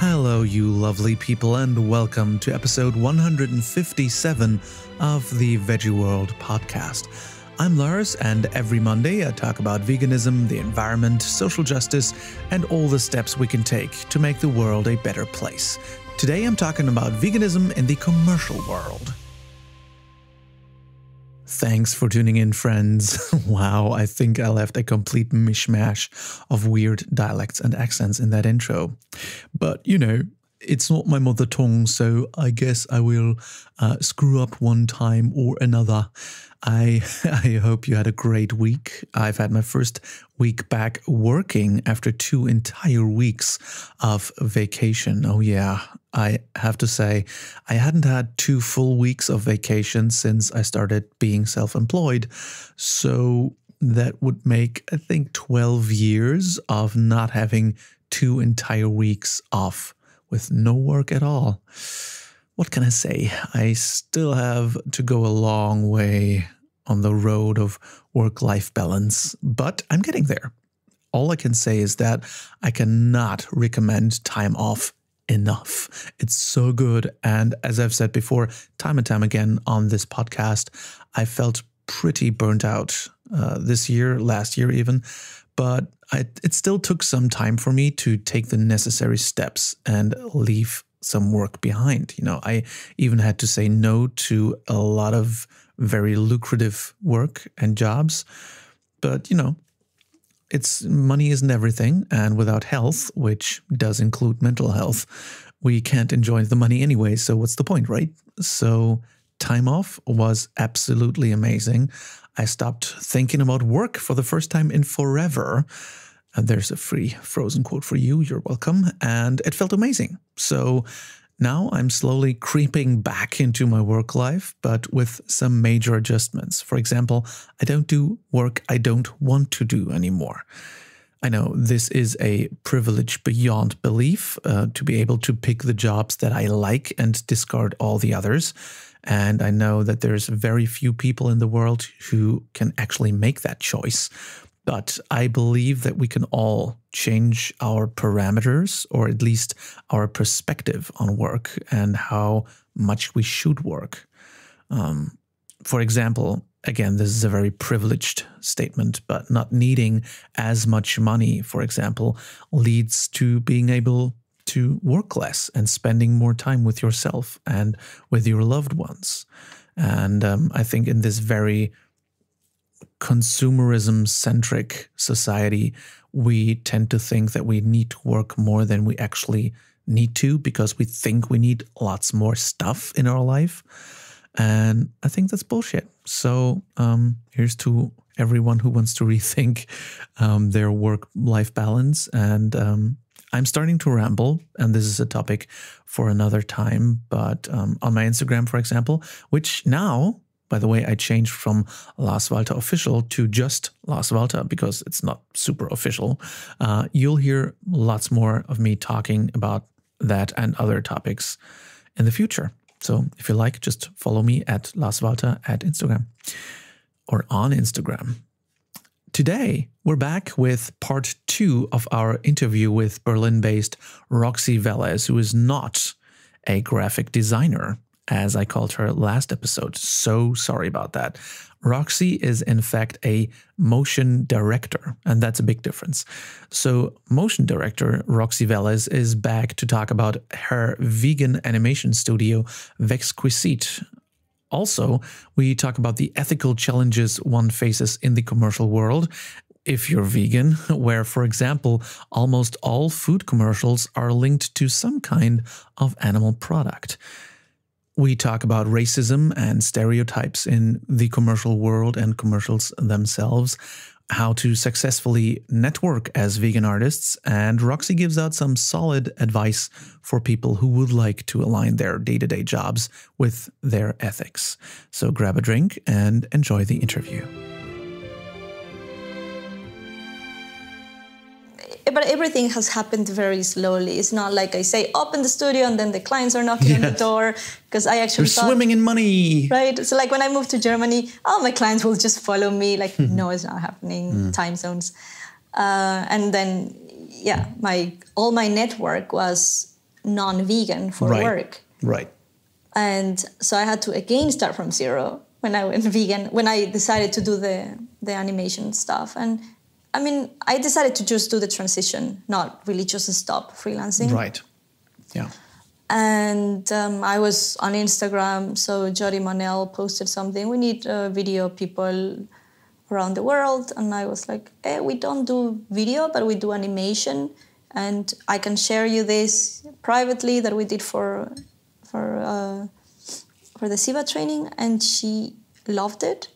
Hello, you lovely people, and welcome to episode 157 of the Veggie World podcast. I'm Lars, and every Monday I talk about veganism, the environment, social justice, and all the steps we can take to make the world a better place. Today I'm talking about veganism in the commercial world. Thanks for tuning in, friends. Wow, I think I left a complete mishmash of weird dialects and accents in that intro. But, you know, it's not my mother tongue, so I guess I will screw up one time or another. I hope you had a great week. I've had my first week back working after 2 entire weeks of vacation. Oh yeah, I have to say, I hadn't had 2 full weeks of vacation since I started being self-employed. So that would make, I think, 12 years of not having 2 entire weeks off with no work at all. What can I say? I still have to go a long way on the road of work-life balance, but I'm getting there. All I can say is that I cannot recommend time off enough. It's so good. And as I've said before, time and time again on this podcast, I felt pretty burnt out this year, last year even, but it still took some time for me to take the necessary steps and leave some work behind. You know, I even had to say no to a lot of very lucrative work and jobs. But, you know, money isn't everything. And without health, which does include mental health, we can't enjoy the money anyway. So what's the point, right? So time off was absolutely amazing. I stopped thinking about work for the first time in forever. And there's a free Frozen quote for you. You're welcome. And it felt amazing. So now I'm slowly creeping back into my work life, but with some major adjustments. For example, I don't do work I don't want to do anymore. I know this is a privilege beyond belief, to be able to pick the jobs that I like and discard all the others. And I know that there's very few people in the world who can actually make that choice. But I believe that we can all change our parameters, or at least our perspective on work and how much we should work. For example, again, this is a very privileged statement, but not needing as much money, for example, leads to being able to work less and spending more time with yourself and with your loved ones. And I think in this very consumerism-centric society, we tend to think that we need to work more than we actually need to because we think we need lots more stuff in our life. And I think that's bullshit. So here's to everyone who wants to rethink their work-life balance. And I'm starting to ramble, and this is a topic for another time. But on my Instagram, for example, which now, by the way, I changed from Lars Walter Official to just Lars Walter because it's not super official. You'll hear lots more of me talking about that and other topics in the future. So if you like, just follow me at Lars Walter at Instagram or on Instagram. Today, we're back with part 2 of our interview with Berlin-based Roxy Velez, who is not a graphic designer, as I called her last episode. So sorry about that. Roxy is in fact a motion director, and that's a big difference. So motion director Roxy Velez is back to talk about her vegan animation studio, Vexquisit. Also, we talk about the ethical challenges one faces in the commercial world if you're vegan, where, for example, almost all food commercials are linked to some kind of animal product. We talk about racism and stereotypes in the commercial world and commercials themselves, how to successfully network as vegan artists, and Roxy gives out some solid advice for people who would like to align their day-to-day jobs with their ethics. So grab a drink and enjoy the interview. But everything has happened very slowly. It's not like I say, open the studio and then the clients are knocking on the door. Because I actually They're swimming in money. Right? So like when I moved to Germany, my clients will just follow me. Like, no, it's not happening. Time zones. And then, all my network was non-vegan for work. Right. And so I had to again start from zero when I went vegan, when I decided to do the animation stuff. And I mean, I decided to just do the transition, not really just stop freelancing. Right. Yeah. And I was on Instagram, so Jody Manel posted something. We need video people around the world. And I was like, hey, we don't do video, but we do animation. And I can share you this privately that we did for the SIVA training. And she loved it.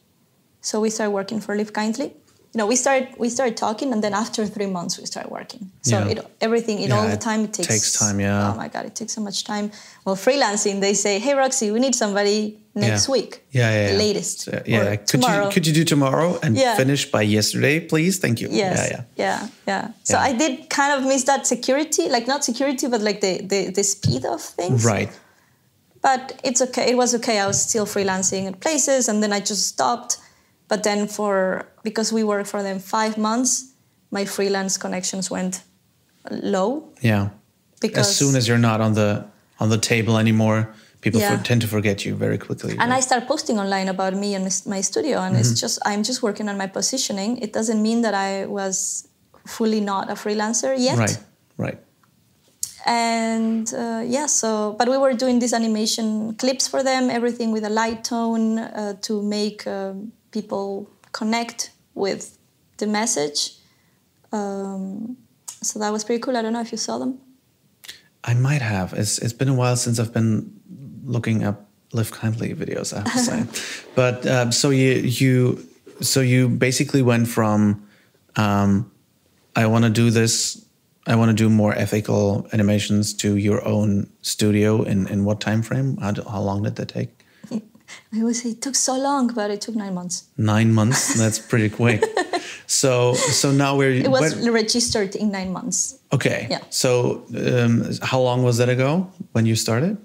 So we started working for Live Kindly. You know, we started talking, and then after 3 months we started working. So all the time it takes time. Yeah. Oh my God, it takes so much time. Well, freelancing, they say, hey Roxy, we need somebody next week. Yeah. The latest. So, Or tomorrow. Could you do tomorrow and finish by yesterday, please? Thank you. Yes. Yeah. So I did kind of miss that security, like not security, but like the speed of things. Right. But it's okay. It was okay. I was still freelancing at places, and then I just stopped. But then because we worked for them 5 months, my freelance connections went low. Yeah. Because as soon as you're not on the table anymore, people tend to forget you very quickly. And I start posting online about me and my studio, and I'm just working on my positioning. It doesn't mean that I was fully not a freelancer yet. Right. And but we were doing these animation clips for them, everything with a light tone to make people connect with the message. So that was pretty cool. I don't know if you saw them. I might have. It's been a while since I've been looking up Live Kindly videos, I have to say. But so you basically went from I want to do this, I want to do more ethical animations, to your own studio in what time frame? How long did that take? I would say it took so long, but it took 9 months. 9 months? That's pretty quick. So now it was registered in 9 months. Okay. Yeah. So how long was that ago when you started?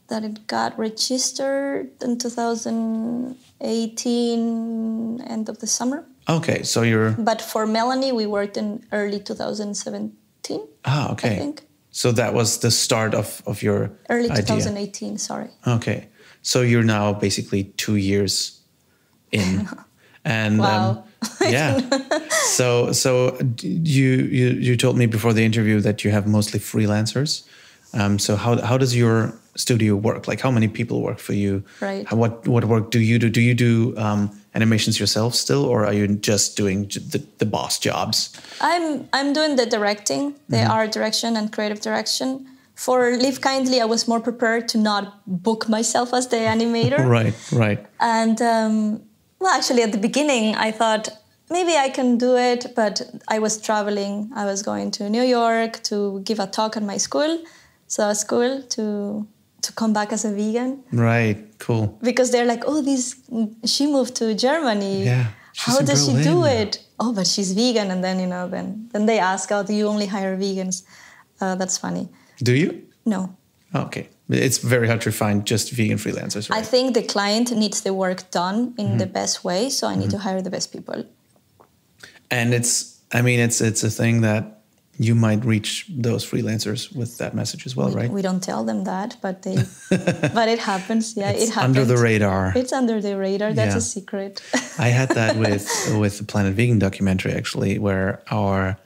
That it got registered in 2018, end of the summer. Okay, so But for Melanie, we worked in early 2017. Ah, okay. I think. So that was the start of your early idea. 2018. Sorry. Okay, so you're now basically 2 years in, and wow. So you told me before the interview that you have mostly freelancers. So how does your studio work? Like, how many people work for you? Right. What work do you do? Do you do animations yourself still, or are you just doing the boss jobs? I'm doing the directing, the art direction and creative direction. For Live Kindly, I was more prepared to not book myself as the animator. Right. And well, actually, at the beginning, I thought maybe I can do it, but I was traveling. I was going to New York to give a talk at my school. So it's cool to come back as a vegan. Right, cool. Because they're like, oh, she moved to Germany. Yeah. How does she do it? Oh, but she's vegan. And then, then they ask, oh, do you only hire vegans? That's funny. Do you? No. Okay. It's very hard to find just vegan freelancers, right? I think the client needs the work done in the best way. So I need to hire the best people. And it's a thing that you might reach those freelancers with that message as well, right? We don't tell them that, but but it happens. Yeah, it happens. Under the radar. It's under the radar. That's a secret. I had that with the Planet Vegan documentary, actually, where our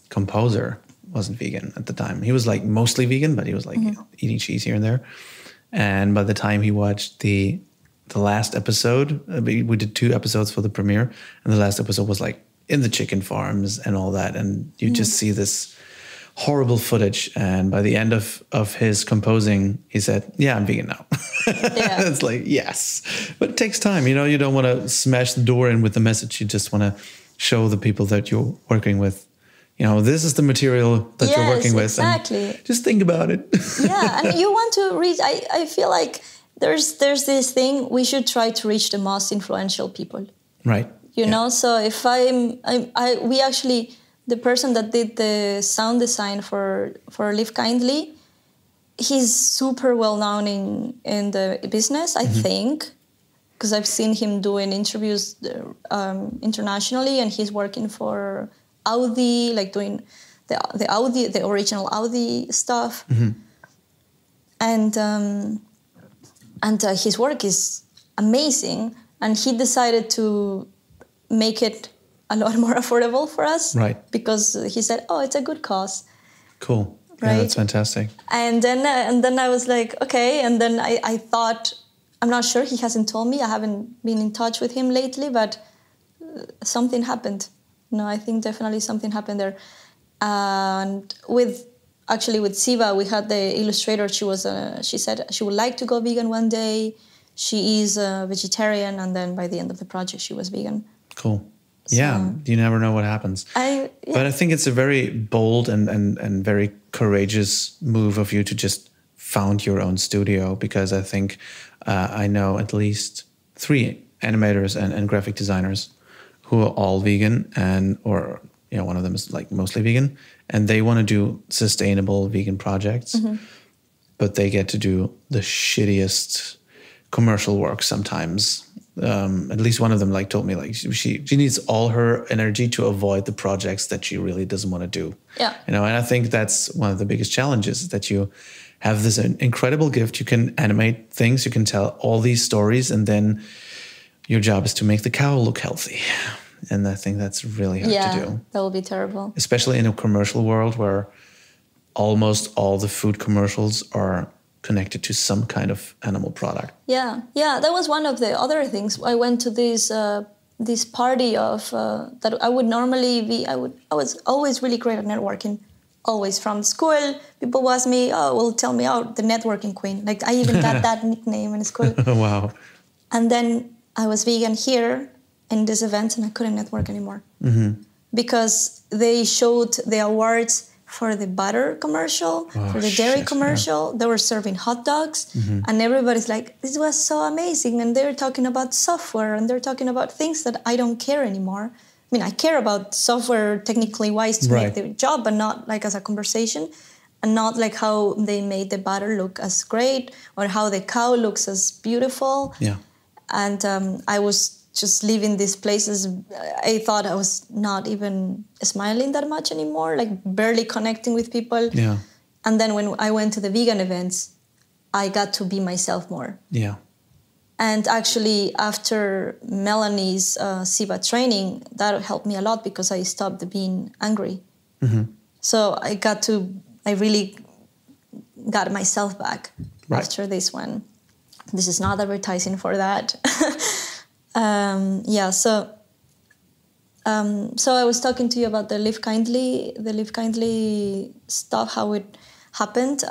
composer wasn't vegan at the time. He was like mostly vegan, but he was like eating cheese here and there. And by the time he watched the last episode, we did 2 episodes for the premiere, and the last episode was like in the chicken farms and all that, and you just see this horrible footage. And by the end of his composing, he said, yeah, I'm vegan now. Yeah. It's like, yes, but it takes time. You don't want to smash the door in with the message. You just want to show the people that you're working with, this is the material that you're working with. Exactly. And just think about it. Yeah, and you want to reach, I feel like there's this thing, we should try to reach the most influential people. Right. So if we actually, the person that did the sound design for Live Kindly, he's super well known in the business, I think, because I've seen him doing interviews internationally, and he's working for Audi, like doing the original Audi stuff. And his work is amazing. And he decided to make it a lot more affordable for us. Right. Because he said, oh, it's a good cause. Cool. Right? Yeah, that's fantastic. And then I was like, okay. And then I thought, I'm not sure. He hasn't told me. I haven't been in touch with him lately, but something happened. No, I think definitely something happened there. And with Siva, we had the illustrator. She said she would like to go vegan one day. She is a vegetarian, and then by the end of the project, she was vegan. Cool. Yeah, you never know what happens. But I think it's a very bold and very courageous move of you to just found your own studio, because I think I know at least 3 animators and graphic designers who are all vegan, or one of them is like mostly vegan, and they want to do sustainable vegan projects, but they get to do the shittiest commercial work sometimes. At least one of them told me she needs all her energy to avoid the projects that she really doesn't want to do. Yeah. And I think that's one of the biggest challenges, that you have this incredible gift. You can animate things, you can tell all these stories, and then your job is to make the cow look healthy. And I think that's really hard to do. That will be terrible. Especially in a commercial world where almost all the food commercials are connected to some kind of animal product. Yeah, that was one of the other things. I went to this party of that I would normally be. I was always really great at networking. Always from school, people ask me, tell me, the networking queen. Like I even got that nickname in school. Wow. And then I was vegan here in this event, and I couldn't network anymore because they showed the awards for the butter commercial, for the dairy commercial. Yeah. They were serving hot dogs, and everybody's like, this was so amazing. And they're talking about software, and they're talking about things that I don't care anymore. I mean, I care about software technically wise to make the job, but not like as a conversation, and not like how they made the butter look as great or how the cow looks as beautiful. Yeah. And I was just leaving these places, I thought I was not even smiling that much anymore, like barely connecting with people. Yeah. And then when I went to the vegan events, I got to be myself more. Yeah. And actually, after Melanie's Siva training, that helped me a lot because I stopped being angry. So I really got myself back after this one. This is not advertising for that. So I was talking to you about the Live Kindly stuff, how it happened.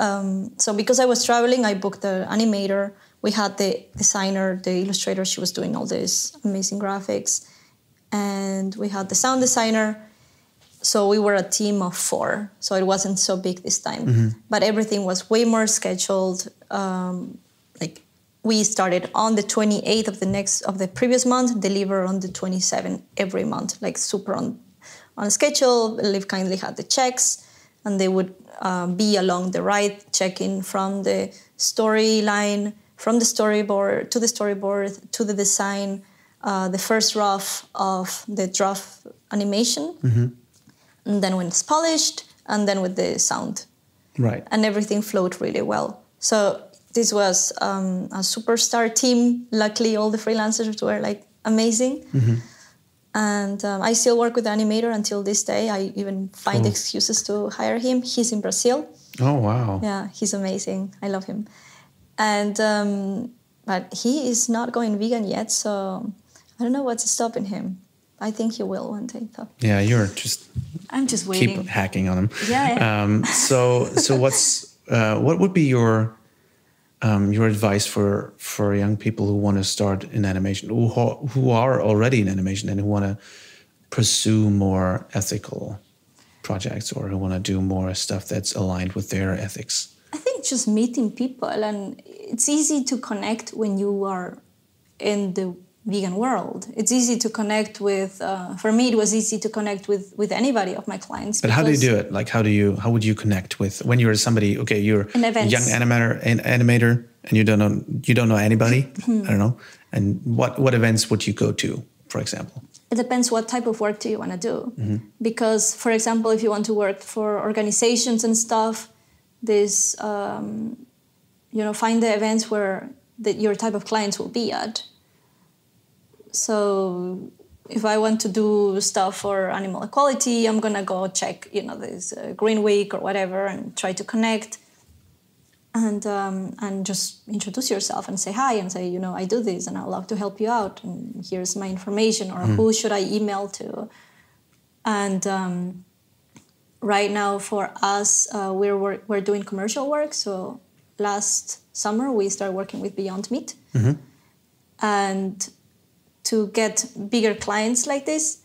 So because I was traveling, I booked the animator. We had the designer, the illustrator. She was doing all these amazing graphics. And we had the sound designer. So we were a team of 4. So it wasn't so big this time. But everything was way more scheduled. We started on the 28th of the previous month, deliver on the 27th every month, like super on schedule. Live Kindly had the checks, and they would be along the right, checking from the storyline, from the storyboard to the design, the first rough of the draft animation, and then when it's polished, and then with the sound. Right. And everything flowed really well. So this was a superstar team. Luckily, all the freelancers were amazing. And I still work with the animator until this day. I even find excuses to hire him. He's in Brazil. Oh, wow. Yeah, he's amazing. I love him. And but he is not going vegan yet, so I don't know what's stopping him. I think he will one day, though. Yeah, I'm just waiting. Keep hacking on him. Yeah. So what would be your advice for young people who want to start in animation, who are already in animation and who want to pursue more ethical projects, or who want to do more stuff that's aligned with their ethics? I think just meeting people, and it's easy to connect when you are in the vegan world. It's easy to connect with, for me it was easy to connect with anybody of my clients. But how do you do it? Like how would you connect with, when you're somebody, okay, you're a young animator and you don't know anybody, I don't know. And what events would you go to, for example? it depends what type of work do you want to do. Because, for example, if you want to work for organizations and stuff, this, find the events where your type of clients will be at. So if I want to do stuff for animal equality, I'm going to go check, this Green Week or whatever and try to connect and just introduce yourself and say hi and say, I do this and I'd love to help you out and here's my information or who should I email to. And right now for us, we're doing commercial work. So last summer we started working with Beyond Meat. And to get bigger clients like this,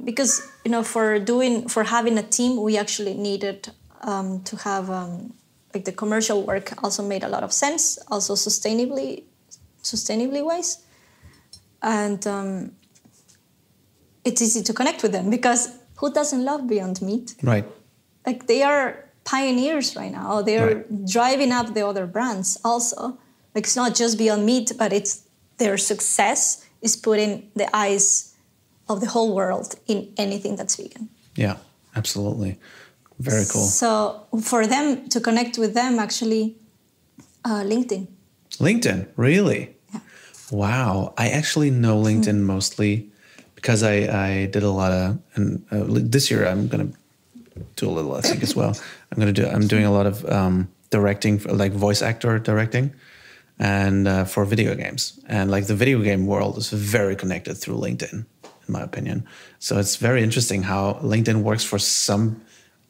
because for having a team, we actually needed to have the commercial work also made a lot of sense, also sustainably wise, and it's easy to connect with them because who doesn't love Beyond Meat? Right. Like they are pioneers right now. They are driving up the other brands also. Like it's not just Beyond Meat, but it's their success is putting the eyes of the whole world in anything that's vegan. Yeah, absolutely. Very cool. So for them to connect with them, actually, LinkedIn. LinkedIn, really? Yeah. Wow. I actually know LinkedIn mostly because I did a lot of, and this year I'm going to do a little, I think, as well. I'm doing a lot of directing, like voice actor directing, and for video games. And like the video game world is very connected through LinkedIn, in my opinion. So it's very interesting how LinkedIn works for some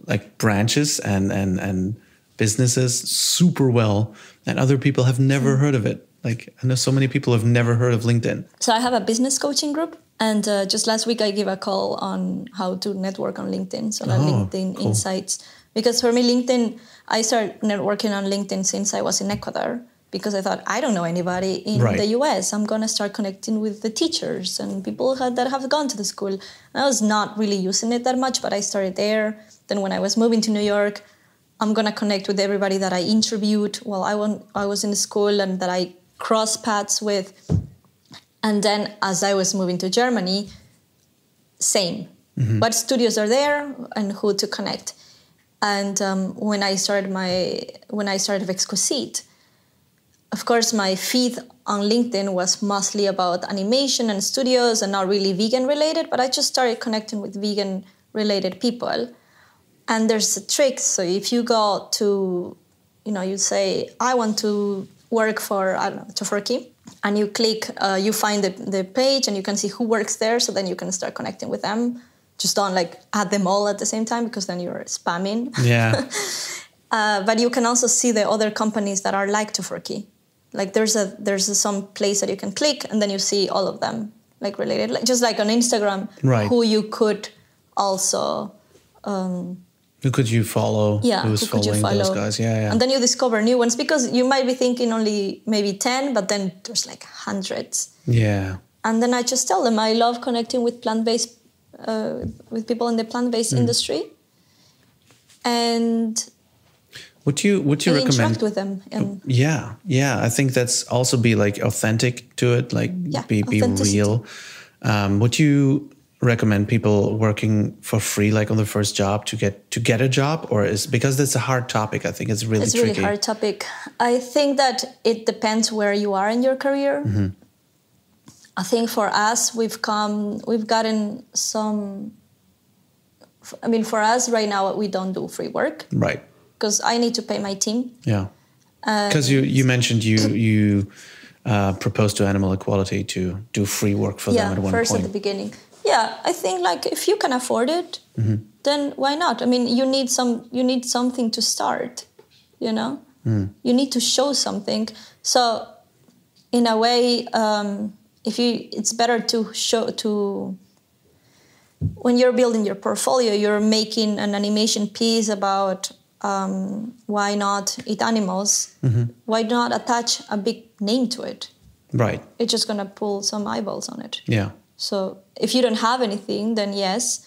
like branches and businesses super well, and other people have never heard of it. Like I know so many people have never heard of LinkedIn. So I have a business coaching group, and just last week I gave a call on how to network on LinkedIn. So LinkedIn cool. Insights, because for me LinkedIn, I started networking on LinkedIn since I was in Ecuador. Because I thought, I don't know anybody in the US. I'm going to start connecting with the teachers and people that have gone to the school. And I was not really using it that much, but I started there. Then when I was moving to New York, I'm going to connect with everybody that I interviewed while I was in school and that I crossed paths with. And then as I was moving to Germany, same. What studios are there and who to connect. And when I started Vexquisit, of course, my feed on LinkedIn was mostly about animation and studios and not really vegan related, but I just started connecting with vegan related people. And there's a trick. So if you go to, you say, I want to work for, I don't know, Tofurky, and you click, you find the page and you can see who works there. So then you can start connecting with them. Just don't add them all at the same time because then you're spamming. Yeah. But you can also see the other companies that are like Tofurky. Like there's some place that you can click and then you see all of them like related, just like on Instagram, who you could also... who could you follow? Yeah, who's following those guys? Yeah. And then you discover new ones because you might be thinking only maybe 10, but then there's like hundreds. Yeah. And then I just tell them I love connecting with plant-based, with people in the plant-based industry. And... Would you recommend interact with them? And I think that's also be like authentic to it, like be real. Would you recommend people working for free, like on their first job, to get a job, or is because that's a hard topic? I think it's really tricky. Really hard topic. I think that it depends where you are in your career. I think for us, we've gotten some. I mean, for us right now, we don't do free work, right? Because I need to pay my team. Yeah. Because you mentioned you proposed to Animal Equality to do free work for them at one point. Yeah, first at the beginning. Yeah, I think like if you can afford it, then why not? I mean, you need something to start, You need to show something. So in a way, it's better to show when you're building your portfolio, you're making an animation piece about why not eat animals? Why not attach a big name to it? Right. It's just going to pull some eyeballs on it. Yeah. So if you don't have anything, then yes.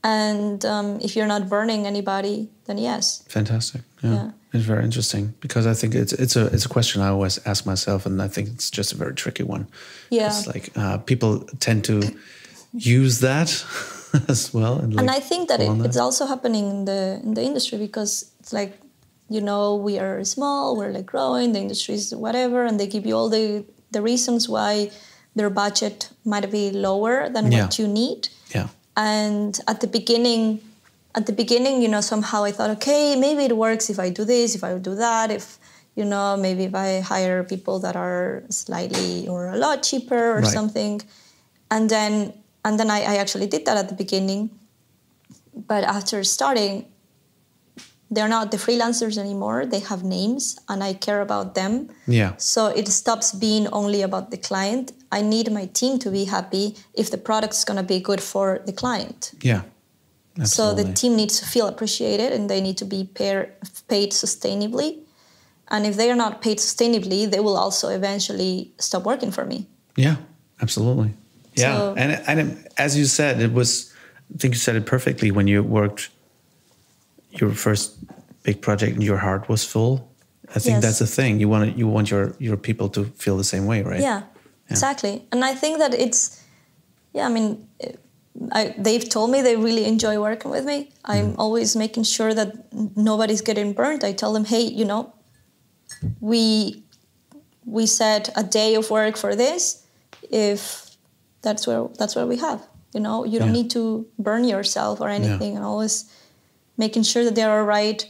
And if you're not burning anybody, then yes. Fantastic. Yeah. It's very interesting because I think it's a question I always ask myself, and I think it's just a very tricky one. Yeah. It's like people tend to use that as well. And I think that it's also happening in the industry, because it's like, you know, we are small, we're like growing, the industry is whatever, and they give you all the reasons why their budget might be lower than what you need. Yeah. And at the beginning, you know, somehow I thought, okay, maybe it works if I do this, if I do that, if, you know, maybe if I hire people that are slightly or a lot cheaper or something. And then I actually did that at the beginning. But after starting, they're not the freelancers anymore. They have names and I care about them. Yeah. So it stops being only about the client. I need my team to be happy if the product's going to be good for the client. Yeah. Absolutely. So the team needs to feel appreciated and they need to be paid sustainably. And if they are not paid sustainably, they will also eventually stop working for me. Yeah, absolutely. Yeah. So, and as you said, I think you said it perfectly when you worked your first big project and your heart was full. I think that's the thing. You want your people to feel the same way, right? Yeah, exactly. And I think that it's, I mean, they've told me they really enjoy working with me. I'm always making sure that nobody's getting burnt. I tell them, hey, you know, we set a day of work for this. If that's where we have, you know, you don't need to burn yourself or anything. And always making sure that they're all right.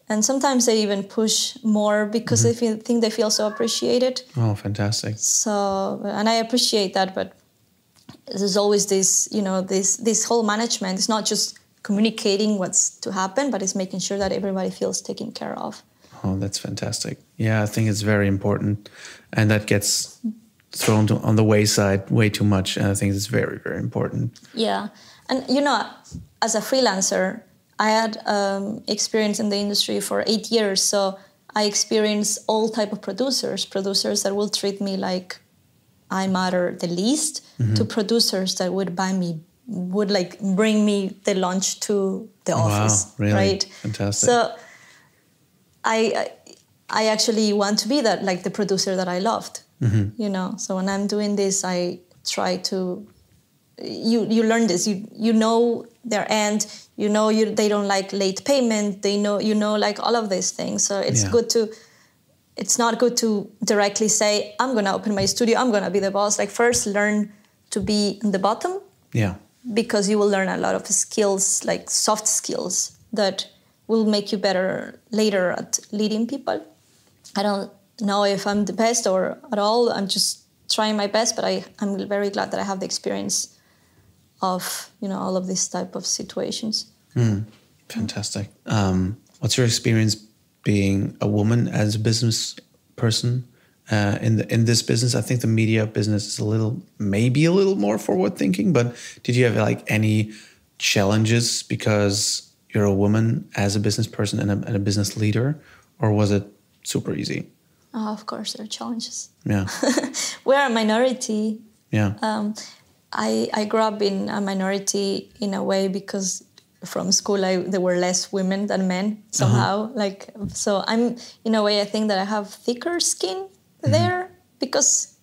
And sometimes they even push more because they think they feel so appreciated. Oh, fantastic. So, and I appreciate that, but there's always this, you know, this whole management. It's not just communicating what's to happen, but it's making sure that everybody feels taken care of. Oh, that's fantastic. Yeah, I think it's very important. And that gets thrown on the wayside way too much. And I think it's very, very important. Yeah. And, you know, as a freelancer, I had experience in the industry for 8 years. So I experienced all type of producers that will treat me like I matter the least, to producers that would bring me the lunch to the office. Wow, really? Right? Fantastic. So I actually want to be that, like the producer that I loved, you know? So when I'm doing this, I try to, you learn this, you know their end, you know they don't like late payment, you know like all of these things. So it's it's not good to directly say, I'm going to open my studio, I'm going to be the boss. Like first learn to be in the bottom. Yeah. Because you will learn a lot of skills, like soft skills that will make you better later at leading people. I don't know if I'm the best or at all. I'm just trying my best, but I'm very glad that I have the experience of, you know, all of these type of situations. Fantastic. What's your experience being a woman as a business person in this business? I think the media business is maybe a little more forward thinking, but did you have like any challenges because you're a woman as a business person and a business leader, or was it super easy? Oh, of course, there are challenges. Yeah. We're a minority. Yeah. I grew up in a minority in a way because from school there were less women than men somehow. So I'm, in a way, I think that I have thicker skin there because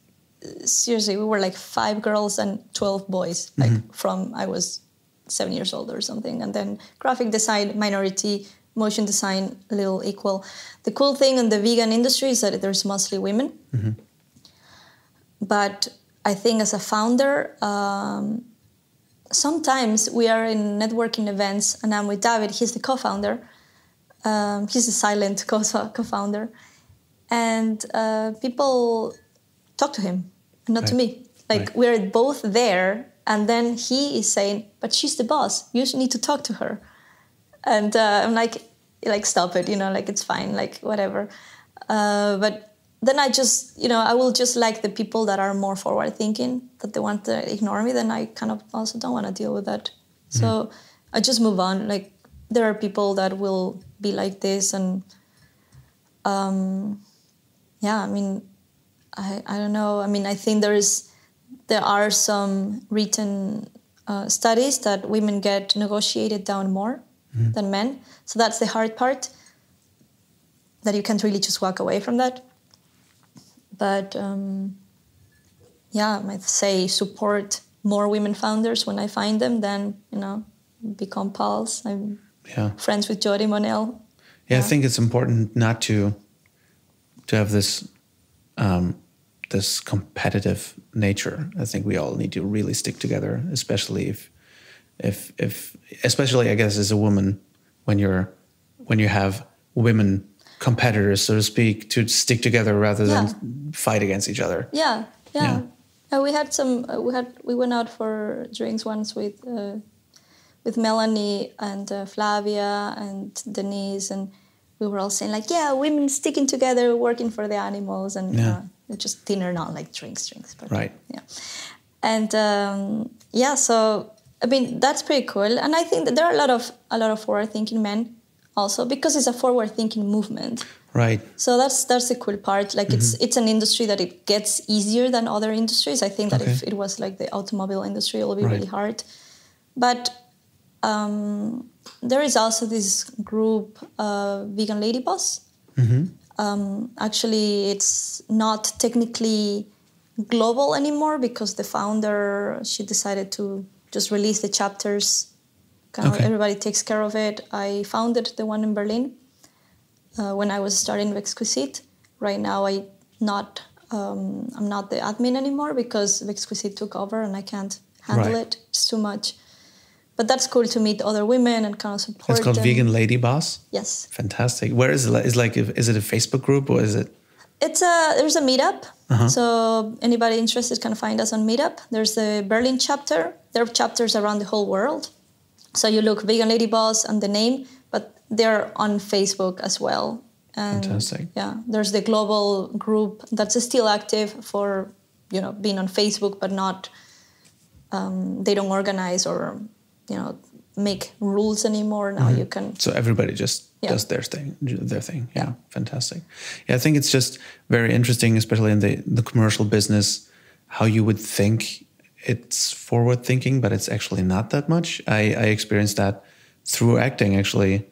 seriously, we were like 5 girls and 12 boys, from I was 7 years old or something. And then graphic design, minority, motion design, a little equal. The cool thing in the vegan industry is that there's mostly women. But I think as a founder, sometimes we are in networking events and I'm with David, he's the co-founder. He's the silent co-founder. And people talk to him, not to me. We're both there. And then he is saying, but she's the boss. You need to talk to her. And I'm like, stop it, you know, like it's fine, like whatever. But then I just, you know, I will just like the people that are more forward thinking, that they want to ignore me. Then I kind of also don't want to deal with that. So I just move on. Like there are people that will be like this. And I mean, I don't know. I mean, I think there are some written studies that women get negotiated down more than men. So that's the hard part, that you can't really just walk away from that. But I might say support more women founders when I find them, then, become pals. I'm friends with Jody Monell. Yeah, I think it's important not to have this this competitive nature. I think we all need to really stick together, especially if especially, I guess, as a woman, when you have women competitors, so to speak, to stick together rather than fight against each other. Yeah. We went out for drinks once with Melanie and Flavia and Denise, and we were all saying like, women sticking together, working for the animals, and just dinner, not like drinks, but right. Yeah. And so I mean that's pretty cool, and I think that there are a lot of forward-thinking men also, because it's a forward-thinking movement. Right. So that's the cool part. Like it's an industry that it gets easier than other industries. I think that if it was like the automobile industry, it would be really hard. But there is also this group, Vegan Ladybugs. Actually, it's not technically global anymore because the founder, she decided to just release the chapters. Everybody takes care of it. I founded the one in Berlin when I was starting Vexquisit. Right now, I'm not the admin anymore because Vexquisit took over and I can't handle it. It's too much. But that's cool to meet other women and kind of support them. It's called Vegan Ladybugs? Yes. Fantastic. Where is it? Is it a Facebook group or is it? There's a meetup. So anybody interested can find us on Meetup. There's the Berlin chapter. There are chapters around the whole world. So you look Vegan Ladybugs and the name, but they're on Facebook as well. And fantastic. Yeah, there's the global group that's still active for, being on Facebook, but not, they don't organize or, make rules anymore. Now you can. So everybody just does their thing. Yeah, fantastic. Yeah, I think it's just very interesting, especially in the commercial business, how you would think it's forward thinking, but it's actually not that much. I experienced that through acting, actually,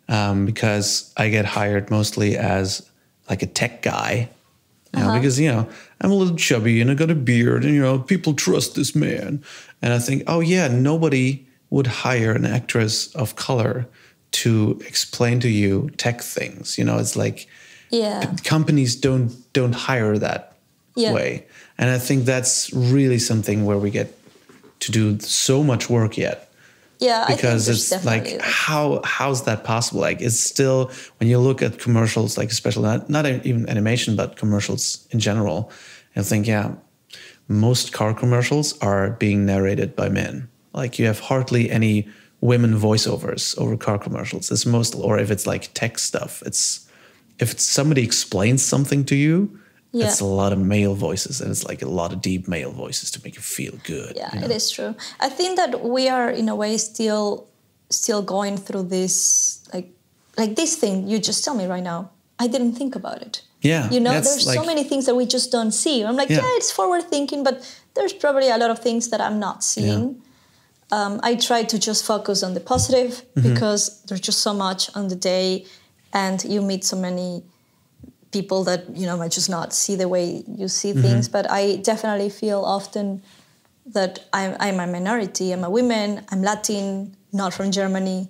because I get hired mostly as like a tech guy, because, I'm a little chubby and I got a beard and, people trust this man. And I think, nobody would hire an actress of color to explain to you tech things. It's like companies don't hire that way. And I think that's really something where we get to do so much work yet. Yeah, because it's like, how's that possible? Like, it's still, when you look at commercials, like especially not even animation, but commercials in general, I think, most car commercials are being narrated by men. Like, you have hardly any women voiceovers over car commercials. It's mostly, or if it's like tech stuff, if somebody explains something to you, it's a lot of male voices, and it's like a lot of deep male voices to make you feel good. Yeah, it is true. I think that we are, in a way, still going through this, like this thing you just tell me right now. I didn't think about it. Yeah. There's so many things that we just don't see. I'm like, it's forward thinking, but there's probably a lot of things that I'm not seeing. I try to just focus on the positive because there's just so much on the day, and you meet so many people that might just not see the way you see things. But I definitely feel often that I'm a minority. I'm a woman. I'm Latin, not from Germany.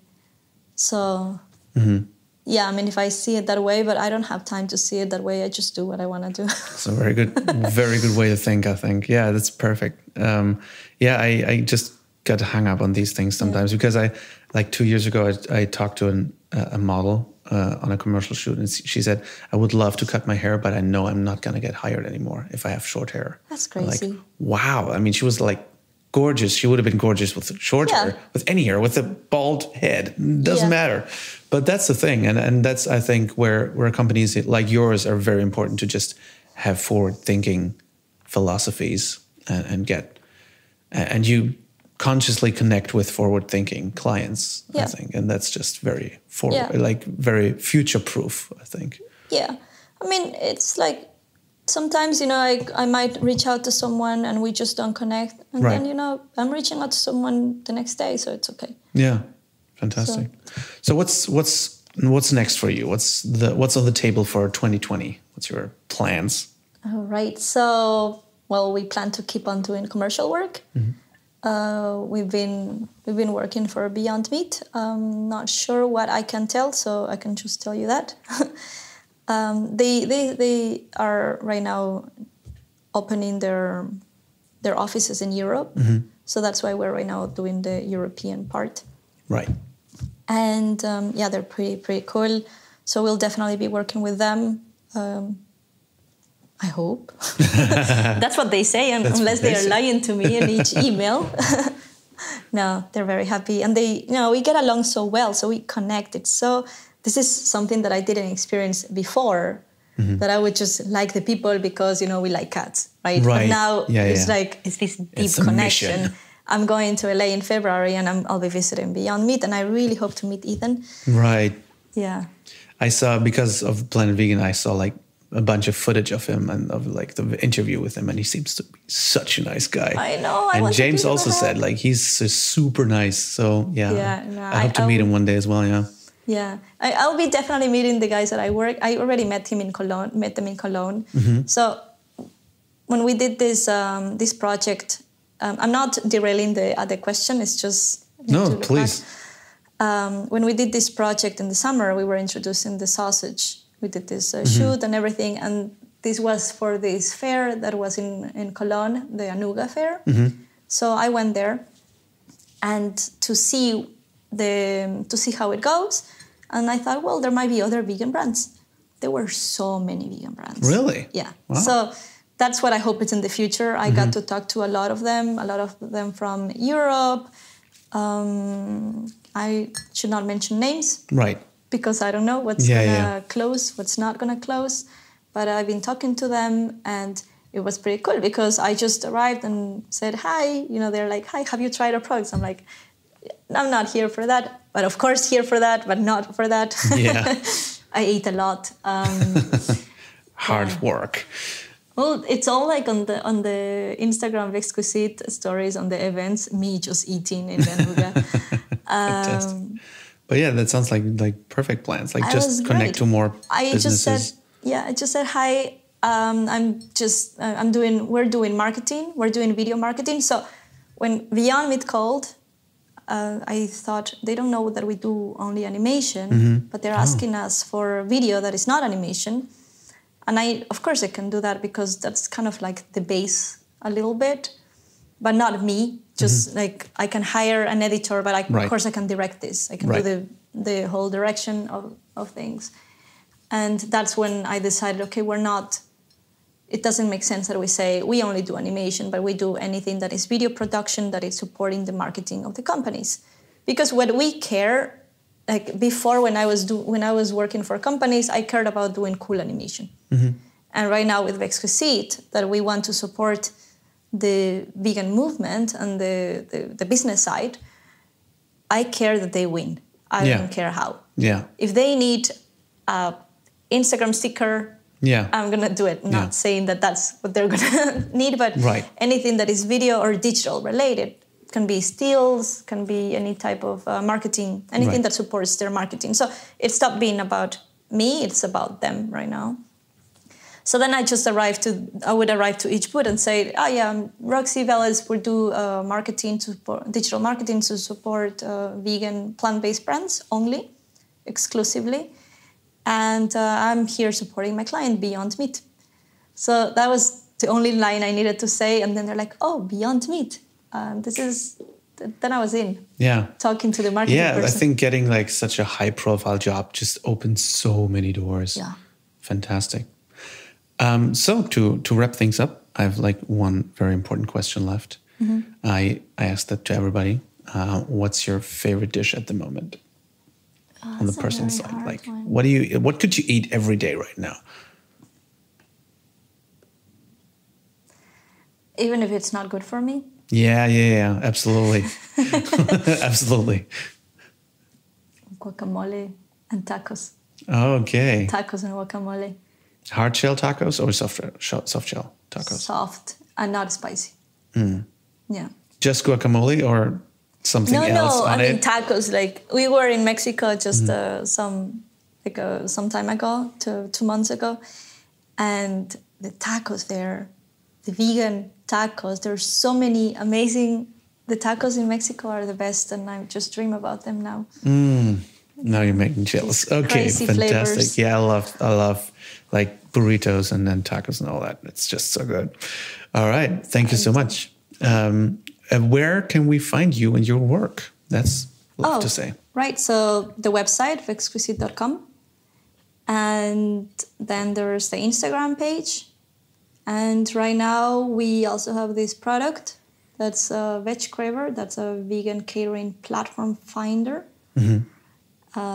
So I mean, if I see it that way, but I don't have time to see it that way. I just do what I want to do. It's a very good way to think, I think. Yeah, that's perfect. I just got hung up on these things sometimes because I, like 2 years ago, I talked to a model on a commercial shoot, and she said, I would love to cut my hair, but I know I'm not going to get hired anymore if I have short hair. That's crazy. Like, wow. I mean, she was like gorgeous. She would have been gorgeous with short hair, with any hair, with a bald head. Doesn't matter. But that's the thing. And that's, I think, where companies like yours are very important, to just have forward-thinking philosophies and you consciously connect with forward-thinking clients, I think. And that's just very very future-proof, I think. Yeah. I mean, it's like sometimes, I might reach out to someone and we just don't connect. And then, I'm reaching out to someone the next day, so it's okay. Yeah. Fantastic. So what's next for you? What's on the table for 2020? What's your plans? All right. So, we plan to keep on doing commercial work. We've been working for Beyond Meat. Not sure what I can tell, so I can just tell you that. They are right now opening their offices in Europe. Mm-hmm. So that's why we're right now doing the European part. Right. And they're pretty cool. So we'll definitely be working with them. I hope. That's what they say, unless they are lying to me in each email. No, they're very happy. And we get along so well, so we connect. This is something that I didn't experience before, mm-hmm. that I would just like the people because, we like cats, right? But now it's like, it's this deep connection. I'm going to LA in February and I'll be visiting Beyond Meat, and I really hope to meet Ethan. Right. Yeah. I saw, because of Planet Vegan, I saw like a bunch of footage of him and of like the interview with him, and he seems to be such a nice guy. I know. And James also said like he's super nice. So I hope to meet him one day as well. Yeah. Yeah, I'll be definitely meeting the guys that I work. I already met them in Cologne. Mm-hmm. So when we did this project, I'm not derailing the question. It's just no, please. When we did this project in the summer, we were introducing the sausage. We did this shoot and everything, and this was for this fair that was in Cologne, the Anuga fair. Mm-hmm. So I went there, and to see how it goes, and I thought, well, there might be other vegan brands. There were so many vegan brands. Really? Yeah. Wow. So that's what I hope it's in the future. I got to talk to a lot of them from Europe. I should not mention names. Right. Because I don't know what's going to close, what's not going to close. But I've been talking to them, and it was pretty cool because I just arrived and said, hi. They're like, hi, have you tried our products? I'm like, I'm not here for that. But of course here for that, but not for that. Yeah. I ate a lot. Hard work. Well, it's all like on the Instagram Vexquisit stories on the events, me just eating in Anuga. But yeah, that sounds like perfect plans. Like just connect to more businesses. I just said hi. We're doing marketing. We're doing video marketing. So when Beyond Meat called, I thought they don't know that we do only animation, but they're asking us for video that is not animation. And of course I can do that because that's kind of like the base a little bit, but not me. Just like I can hire an editor, but of course I can direct this. I can do the whole direction of things. And that's when I decided, okay, it doesn't make sense that we say we only do animation, but we do anything that is video production that is supporting the marketing of the companies. Because what we care, like before when I was working for companies, I cared about doing cool animation. And right now with Vexquisit, that we want to support the vegan movement and the business side, I care that they win. I don't care how. Yeah. If they need a Instagram sticker, I'm going to do it. Not saying that that's what they're going to need, but anything that is video or digital related. Can be stills, can be any type of marketing, anything that supports their marketing. So it stopped being about me, it's about them right now. So then I would arrive to each booth and say, I'm Roxy Velez, we do digital marketing to support vegan plant-based brands only, exclusively. And I'm here supporting my client, Beyond Meat. So that was the only line I needed to say. And then they're like, oh, Beyond Meat. Then I was in. Yeah. Talking to the marketing person. I think getting like such a high profile job just opens so many doors. Yeah. Fantastic. So to wrap things up, I have like one very important question left. I asked that to everybody. What's your favorite dish at the moment? On the personal side, like what could you eat every day right now? Even if it's not good for me? Yeah, absolutely. Absolutely. Guacamole and tacos. Okay. Tacos and guacamole. Hard shell tacos or soft shell tacos? Soft and not spicy. Yeah. Just guacamole or something else on it? No, I mean tacos. Like we were in Mexico just some time ago, 2 months ago, and the tacos there, the vegan tacos. There's so many amazing the tacos in Mexico are the best, and I just dream about them now. Now you're making jealous. These Okay, crazy fantastic. flavors. Yeah, I love like burritos and then tacos and all that. It's just so good. All right, thank you so much. And where can we find you and your work? That's love to say. Right. So the website, vexquisit.com. And then there's the Instagram page. And right now we also have this product that's Vegcraver. That's a vegan catering platform finder.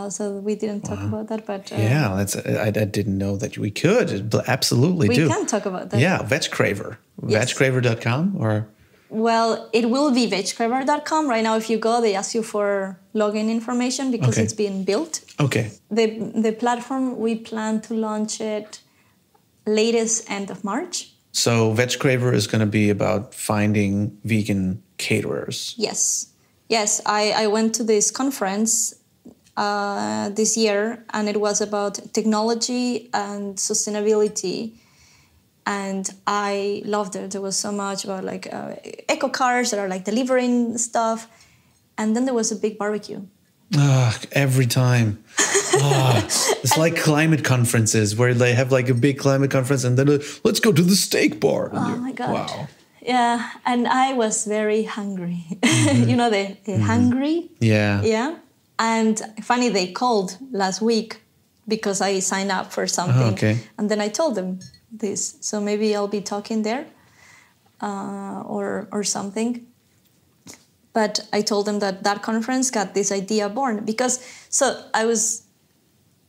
So we didn't talk about that, but... yeah, I didn't know that we could. Absolutely we do. can talk about that. Yeah, Vegcraver. Yes. Vegcraver.com or... Well, it will be vegcraver.com. Right now, if you go, they ask you for login information because it's being built. Okay. The platform, we plan to launch it latest end of March. So Vegcraver is going to be about finding vegan caterers. Yes. Yes, I went to this conference this year, and it was about technology and sustainability. And I loved it. There was so much about like eco cars that are like delivering stuff. And then there was a big barbecue. Every time. It's like climate conferences where they have like a big climate conference and then let's go to the steak bar. Oh my God. Wow. Yeah. And I was very hungry. You know, the hungry? Yeah. Yeah. And funny, they called last week because I signed up for something. Okay. And then I told them this. So maybe I'll be talking there or something. But I told them that conference got this idea born because I was,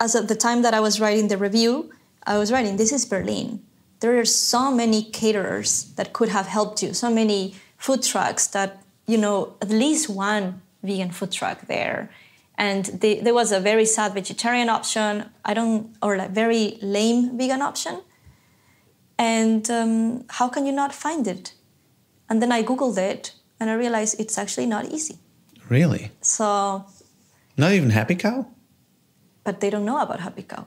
as at the time that I was writing the review, I was writing, this is Berlin. There are so many caterers that could have helped you, so many food trucks that, you know, at least one vegan food truck there. And there was a very sad vegetarian option, or like very lame vegan option. And how can you not find it? And then I Googled it and I realized it's actually not easy. Really? So... Not even Happy Cow? But they don't know about Happy Cow.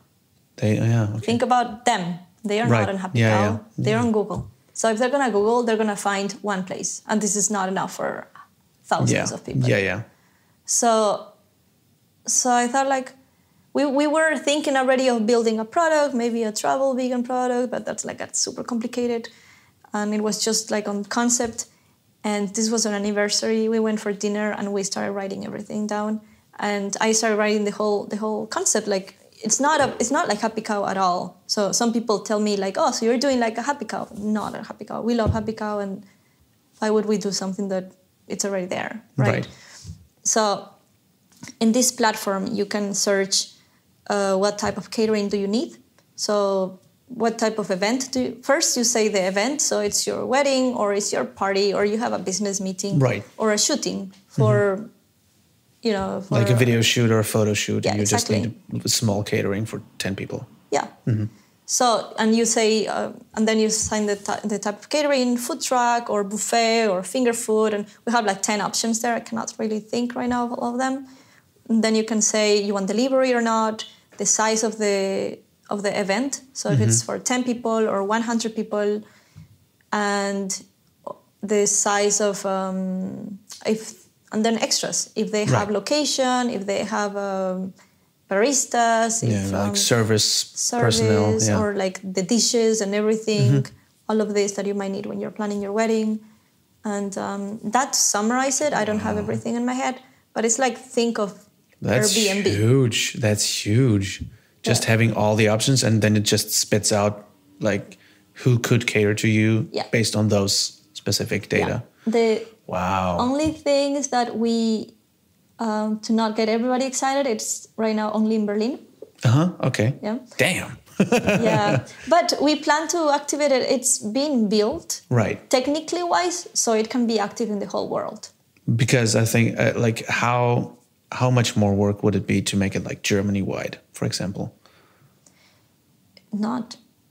Okay. Think about them. They are not on Happy Cow. Yeah. They're on Google. So if they're going to Google, they're going to find one place. And this is not enough for thousands of people. Yeah. So I thought like, we were thinking already of building a product, maybe a travel vegan product, but that's super complicated. And it was just like on concept. And this was an anniversary. We went for dinner and we started writing everything down. And I started writing the whole concept. Like it's not like Happy Cow at all. So some people tell me like, oh, so you're doing like a Happy Cow. Not a Happy Cow. We love Happy Cow, and why would we do something that it's already there, right? So in this platform, you can search what type of catering do you need. So what type of event first you say the event, so it's your wedding or it's your party or you have a business meeting, or a shooting for, you know, for like a video shoot or a photo shoot, and you exactly. just need a small catering for 10 people. Yeah. So, and you say, and then you sign the type of catering, food truck or buffet or finger food, and we have like 10 options there. I cannot really think right now of all of them. And then you can say you want delivery or not, the size of the event. So if it's for 10 people or 100 people, and the size of and then extras. If they have location, if they have baristas, like service personnel, or like the dishes and everything, all of this that you might need when you're planning your wedding. And that summarize it. I don't have everything in my head, but it's like think of Airbnb. That's huge. Just having all the options, and then it just spits out like who could cater to you based on those specific data. The only thing is that we, to not get everybody excited, it's right now only in Berlin. Okay. Yeah. Damn. Yeah. But we plan to activate it. It's being built. Right. Technically wise, so it can be active in the whole world. Because I think like how much more work would it be to make it like Germany wide, for example?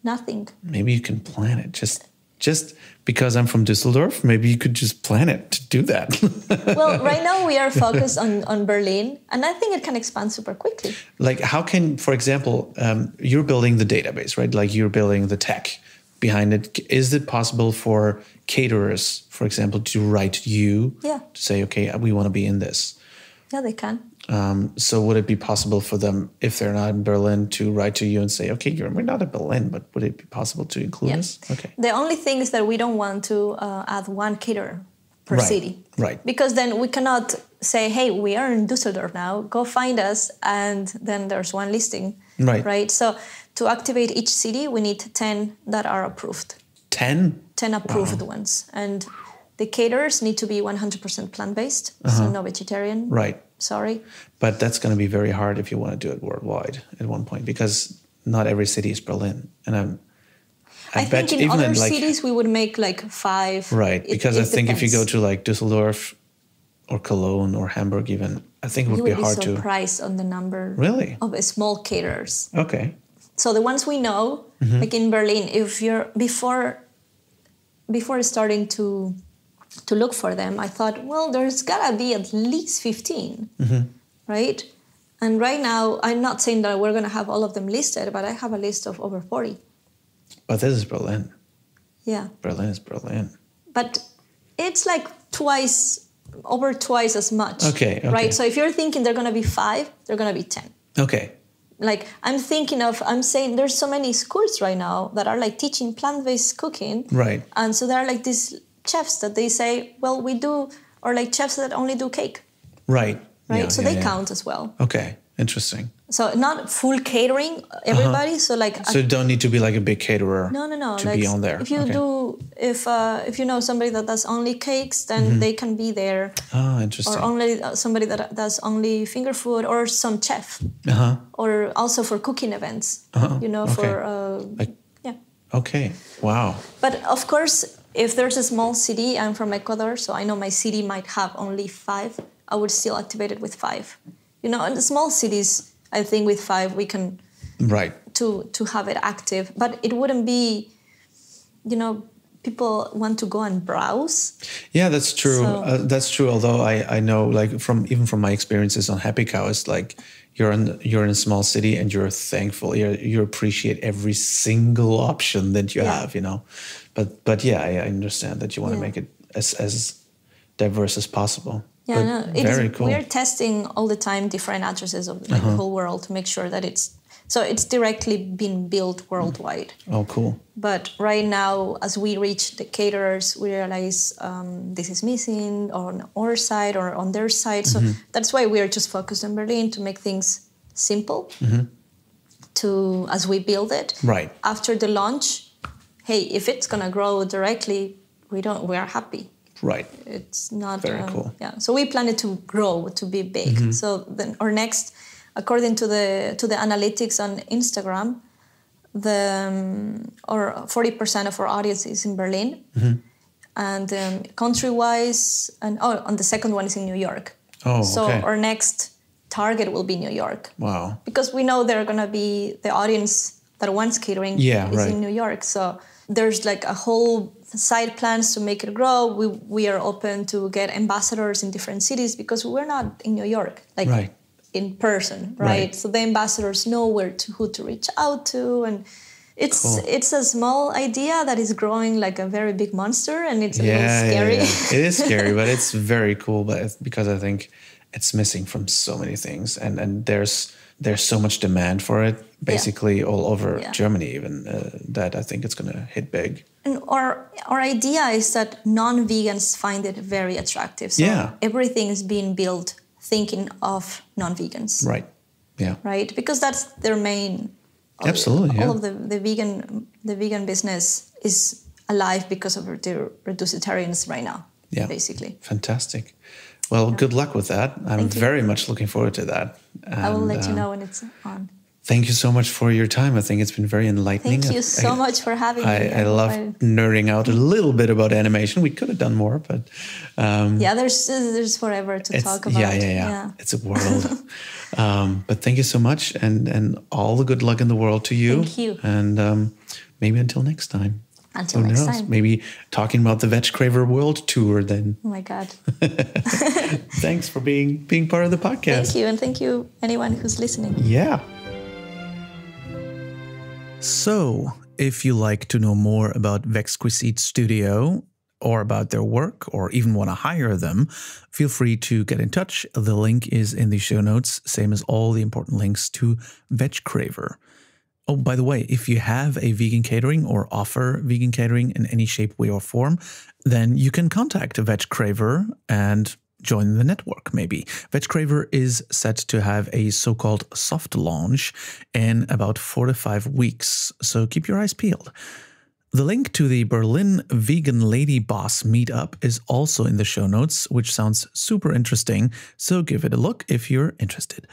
Nothing. Maybe you can plan it. Just because I'm from Düsseldorf, maybe you could just plan it to do that. Well, right now we are focused on Berlin, and I think it can expand super quickly. Like how can, for example, you're building the database, right? Like you're building the tech. behind it. Is it possible for caterers, for example, to write to you Yeah. to say, okay, we want to be in this? Yeah, they can. So would it be possible for them, if they're not in Berlin, to write to you and say, okay, we're not in Berlin, but would it be possible to include us? Okay. The only thing is that we don't want to add one caterer per city. Right. Because then we cannot say, hey, we are in Düsseldorf now, go find us, and then there's one listing. Right. So to activate each city, we need 10 that are approved. 10? 10 approved ones. And the caterers need to be 100% plant-based, so no vegetarian. Right. Sorry. But that's going to be very hard if you want to do it worldwide at one point, because not every city is Berlin. And I bet think in other cities we would make like 5. Right, because I think if you go to like Düsseldorf or Cologne or Hamburg even, I think it would be hard to... You would be surprised on the number really of small caterers. Okay. So the ones we know, like in Berlin, if you're before starting to look for them, I thought, well, there's gotta be at least 15, right? And right now, I'm not saying that we're gonna have all of them listed, but I have a list of over 40. But this is Berlin. Yeah. Berlin is Berlin. But it's like over twice as much. Okay. Right? So if you're thinking they're gonna be 5, they're gonna be 10. Okay. Like I'm saying there's so many schools right now that are like teaching plant-based cooking. Right. And so there are like these chefs that they say, well, we do, or like chefs that only do cake. Right. Right. So they count as well. Okay. Interesting. So not full catering, everybody. So like. So you don't need to be like a big caterer. No. To be on there. If you if you know somebody that does only cakes, then they can be there. Oh, interesting. Or only somebody that does only finger food, or some chef. Or also for cooking events. Okay. Wow. But of course, if there's a small city, I'm from Ecuador, so I know my city might have only 5. I would still activate it with 5. In the small cities, I think with 5 we can to have it active. But it wouldn't be, people want to go and browse. Yeah, that's true. So, that's true. Although I know, like from my experiences on Happy Cow, it's like you're in a small city and you're thankful. You appreciate every single option that you have. But yeah, I understand that you want to make it as diverse as possible. Yeah, no, very cool. We're testing all the time different addresses of the whole world to make sure that it's directly been built worldwide. Oh, cool. But right now, as we reach the caterers, we realize this is missing on our side or on their side. So that's why we are just focused on Berlin to make things simple as we build it. Right. After the launch, hey, if it's gonna grow directly, we are happy. Right. It's not very cool. Yeah. So we plan it to grow, to be big. So then our next, according to the analytics on Instagram, or 40% of our audience is in Berlin, and country-wise, and the second one is in New York. Oh, so okay. Our next target will be New York. Wow. Because we know they're gonna be the audience that wants catering is in New York. So there's like a whole side plans to make it grow. We are open to get ambassadors in different cities because we're not in New York, in person, right? So the ambassadors know who to reach out to, and it's a small idea that is growing like a very big monster, and it's a little scary. Yeah. It is scary, but it's very cool. But because I think it's missing from so many things, and there's so much demand for it, basically all over Germany, even that I think it's going to hit big. And our idea is that non-vegans find it very attractive. So everything is being built thinking of non-vegans. Right. Yeah. Right, because that's their main. Absolutely. All of the vegan business is alive because of the reducitarians right now. Yeah. Basically. Fantastic. Well, good luck with that. I'm very much looking forward to that. And I will let you know when it's on. Thank you so much for your time. I think it's been very enlightening. Thank you so much for having me. I love nerding out a little bit about animation. We could have done more, but... there's forever to talk about. Yeah. It's a world. But thank you so much, and all the good luck in the world to you. Thank you. And maybe until next time. Until next time. Maybe talking about the Vegcraver World Tour then. Oh my God. Thanks for being part of the podcast. Thank you, and thank you anyone who's listening. Yeah. So, if you like to know more about Vexquisit Studio or about their work, or even want to hire them, feel free to get in touch. The link is in the show notes, same as all the important links to Vegcraver. Oh, by the way, if you have a vegan catering or offer vegan catering in any shape, way, or form, then you can contact Vegcraver and join the network, maybe. Vegcraver is set to have a so-called soft launch in about 4 to 5 weeks, so keep your eyes peeled. The link to the Berlin Vegan Lady Boss meetup is also in the show notes, which sounds super interesting, so give it a look if you're interested.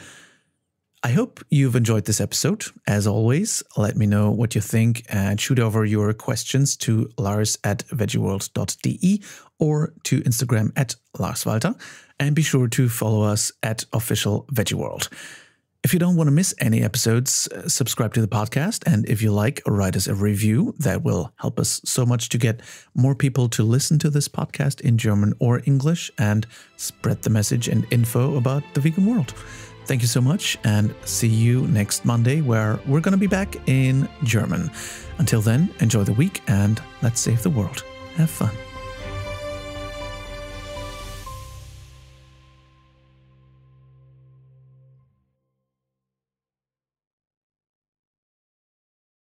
I hope you've enjoyed this episode. As always, let me know what you think and shoot over your questions to lars@veggieworld.de or to Instagram @LarsWalter, and be sure to follow us @OfficialVeggieWorld. If you don't want to miss any episodes, subscribe to the podcast, and if you like, write us a review. That will help us so much to get more people to listen to this podcast in German or English and spread the message and info about the vegan world. Thank you so much, and see you next Monday, where we're going to be back in German. Until then, enjoy the week, and let's save the world. Have fun.